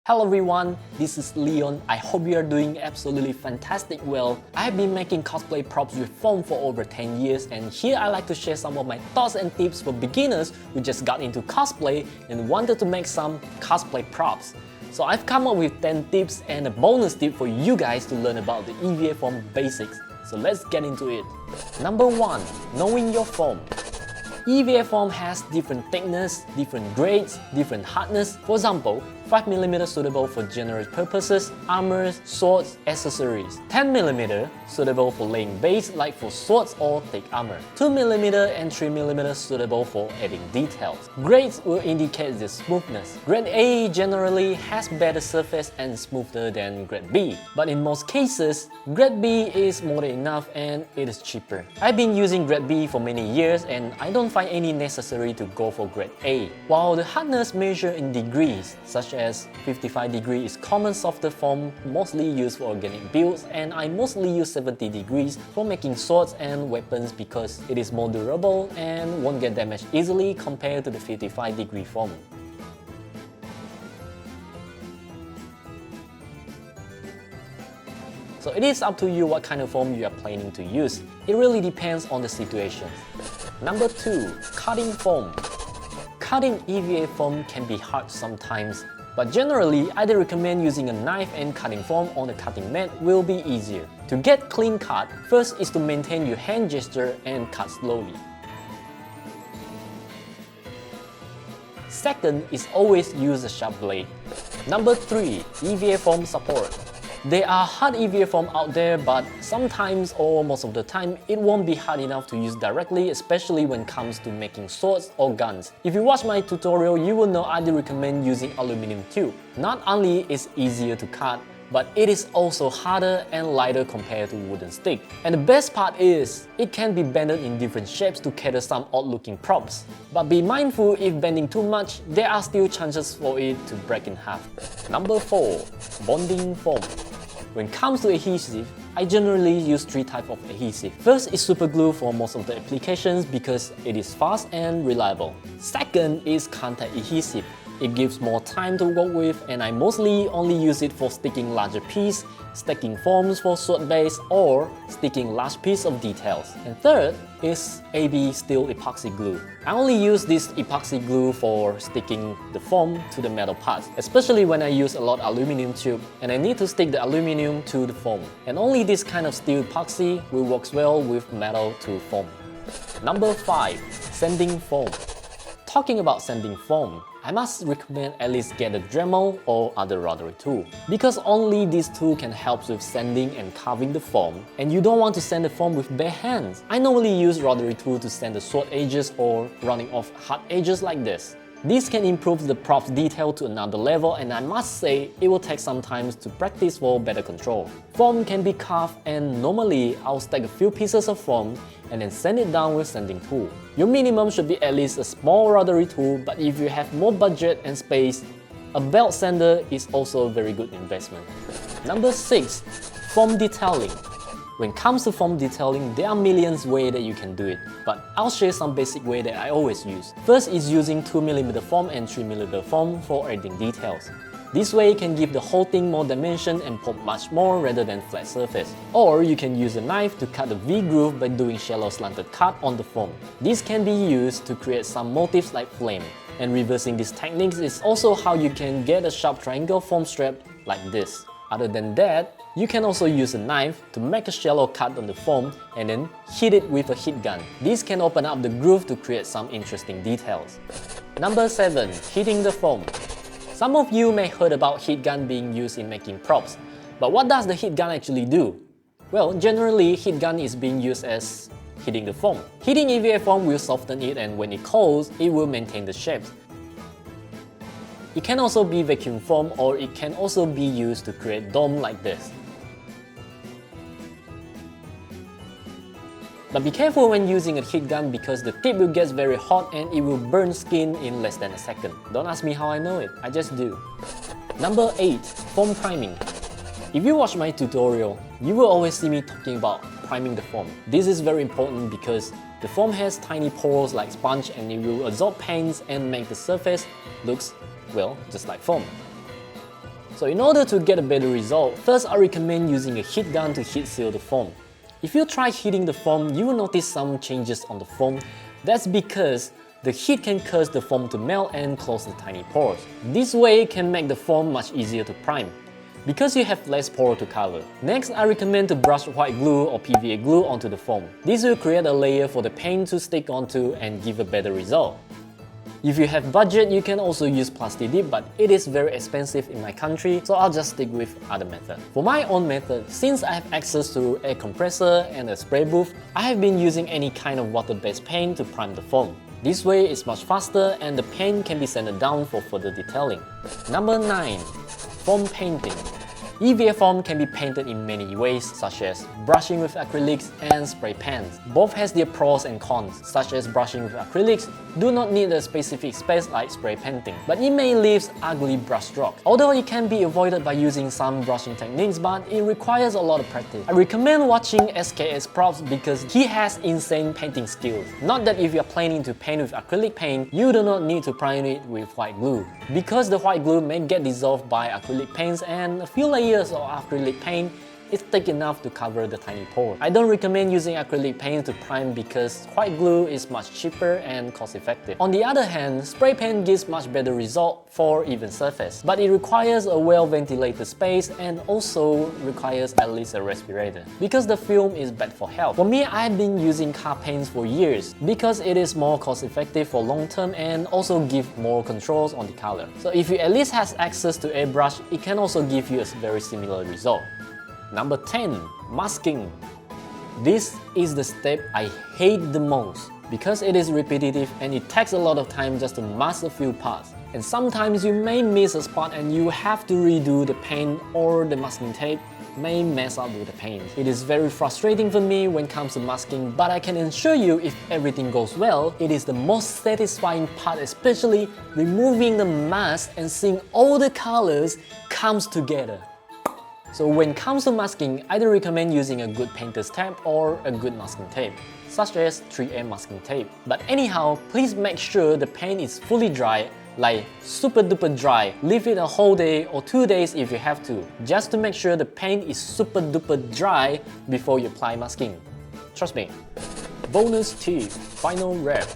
Hello everyone, this is Leon. I hope you are doing absolutely fantastic well. I have been making cosplay props with foam for over 10 years and here I like to share some of my thoughts and tips for beginners who just got into cosplay and wanted to make some cosplay props. So I've come up with 10 tips and a bonus tip for you guys to learn about the EVA foam basics. So let's get into it. Number 1. Knowing your foam. EVA foam has different thickness, different grades, different hardness. For example, 5mm suitable for general purposes, armors, swords, accessories. 10mm suitable for laying base like for swords or thick armor. 2mm and 3mm suitable for adding details. Grades will indicate the smoothness. Grade A generally has better surface and smoother than grade B. But in most cases, grade B is more than enough and it is cheaper. I've been using grade B for many years and I don't find any necessary to go for grade A. While the hardness measured in degrees, such as 55 degrees is common softer foam mostly used for organic builds, and I mostly use 70 degrees for making swords and weapons because it is more durable and won't get damaged easily compared to the 55 degree foam. So it is up to you what kind of foam you are planning to use. It really depends on the situation. Number 2. Cutting foam. Cutting EVA foam can be hard sometimes, but generally I'd recommend using a knife and cutting foam on the cutting mat will be easier. To get clean cut, first is to maintain your hand gesture and cut slowly. Second is always use a sharp blade. Number 3. EVA Foam Support. There are hard EVA foam out there, but sometimes or most of the time it won't be hard enough to use directly, especially when it comes to making swords or guns. If you watch my tutorial, you will know I do recommend using aluminum tube. Not only is it easier to cut, but it is also harder and lighter compared to wooden stick. And the best part is, it can be bended in different shapes to cater some odd looking props. But be mindful, if bending too much, there are still chances for it to break in half. Number 4. Bonding foam. When it comes to adhesive, I generally use 3 types of adhesive. First is super glue for most of the applications because it is fast and reliable. Second is contact adhesive. It gives more time to work with and I mostly only use it for sticking larger piece, stacking foams for sword base, or sticking large piece of details. And third is AB steel epoxy glue. I only use this epoxy glue for sticking the foam to the metal parts, especially when I use a lot of aluminum tube and I need to stick the aluminum to the foam. And only this kind of steel epoxy will work well with metal to foam. Number 5. Sanding foam. Talking about sanding foam, I must recommend at least get a Dremel or other rotary tool, because only this tool can help with sanding and carving the foam, and you don't want to sand the foam with bare hands. I normally use rotary tool to sand the sword edges or running off hard edges like this. This can improve the prop's detail to another level, and I must say it will take some time to practice for better control. Foam can be carved and normally I'll stack a few pieces of foam and then sand it down with sanding tool. Your minimum should be at least a small rotary tool, but if you have more budget and space, a belt sander is also a very good investment. Number 6. Foam detailing. When it comes to foam detailing, there are millions of ways that you can do it, but I'll share some basic way that I always use. First is using 2mm foam and 3mm foam for adding details. This way can give the whole thing more dimension and pop much more rather than flat surface. Or you can use a knife to cut the V-groove by doing shallow slanted cut on the foam. This can be used to create some motifs like flame. And reversing these techniques is also how you can get a sharp triangle foam strap like this. Other than that, you can also use a knife to make a shallow cut on the foam and then hit it with a heat gun. This can open up the groove to create some interesting details. Number 7. Heating the foam. Some of you may heard about heat gun being used in making props, but what does the heat gun actually do? Well, generally heat gun is being used as heating the foam. Heating EVA foam will soften it, and when it cools, it will maintain the shapes. It can also be vacuum foam, or it can also be used to create dome like this. But be careful when using a heat gun because the tip will get very hot and it will burn skin in less than a second. Don't ask me how I know it, I just do. Number 8. Foam priming. If you watch my tutorial, you will always see me talking about priming the foam. This is very important because the foam has tiny pores like sponge and it will absorb paints and make the surface looks, well, just like foam. So in order to get a better result, first I recommend using a heat gun to heat seal the foam. If you try heating the foam, you will notice some changes on the foam. That's because the heat can cause the foam to melt and close the tiny pores. This way can make the foam much easier to prime, because you have less pore to cover. Next, I recommend to brush white glue or PVA glue onto the foam. This will create a layer for the paint to stick onto and give a better result. If you have budget, you can also use plastic dip, but it is very expensive in my country, so I'll just stick with other method. For my own method, since I have access to air compressor and a spray booth, I have been using any kind of water-based paint to prime the foam. This way it's much faster and the paint can be sanded down for further detailing. Number 9. Foam painting. EVA foam can be painted in many ways, such as brushing with acrylics and spray paints. Both has their pros and cons, such as brushing with acrylics do not need a specific space like spray painting, but it may leave ugly brush strokes. Although it can be avoided by using some brushing techniques, but it requires a lot of practice. I recommend watching SKS Props because he has insane painting skills. Not that if you are planning to paint with acrylic paint, you do not need to prime it with white glue, because the white glue may get dissolved by acrylic paints and a few layers of acrylic paint is thick enough to cover the tiny pore. I don't recommend using acrylic paint to prime because white glue is much cheaper and cost effective. On the other hand, spray paint gives much better result for even surface, but it requires a well ventilated space and also requires at least a respirator because the film is bad for health. For me, I've been using car paints for years because it is more cost effective for long term and also give more controls on the color. So if you at least have access to airbrush, it can also give you a very similar result. Number 10. Masking. This is the step I hate the most because it is repetitive and it takes a lot of time just to mask a few parts. And sometimes you may miss a spot and you have to redo the paint, or the masking tape may mess up with the paint. It is very frustrating for me when it comes to masking, but I can assure you if everything goes well, it is the most satisfying part, especially removing the mask and seeing all the colors comes together. So when it comes to masking, I do recommend using a good painter's tape or a good masking tape, such as 3M masking tape. But anyhow, please make sure the paint is fully dry, like super duper dry. Leave it a whole day or 2 days if you have to, just to make sure the paint is super duper dry before you apply masking. Trust me. Bonus tip, final wrap.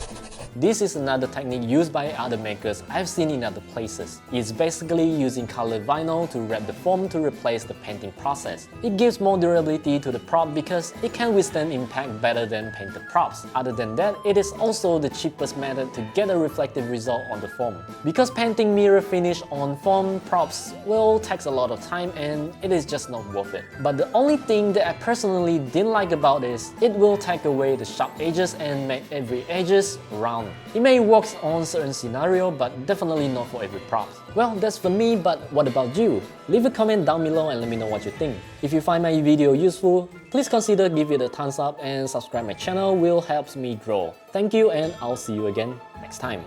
This is another technique used by other makers I've seen in other places. It's basically using colored vinyl to wrap the foam to replace the painting process. It gives more durability to the prop because it can withstand impact better than painted props. Other than that, it is also the cheapest method to get a reflective result on the foam. Because painting mirror finish on foam props will take a lot of time and it is just not worth it. But the only thing that I personally didn't like about this, it will take away the sharp edges and make every edges round. It may work on certain scenario, but definitely not for every prop. Well, that's for me, but what about you? Leave a comment down below and let me know what you think. If you find my video useful, please consider give it a thumbs up and subscribe my channel will help me grow. Thank you and I'll see you again next time.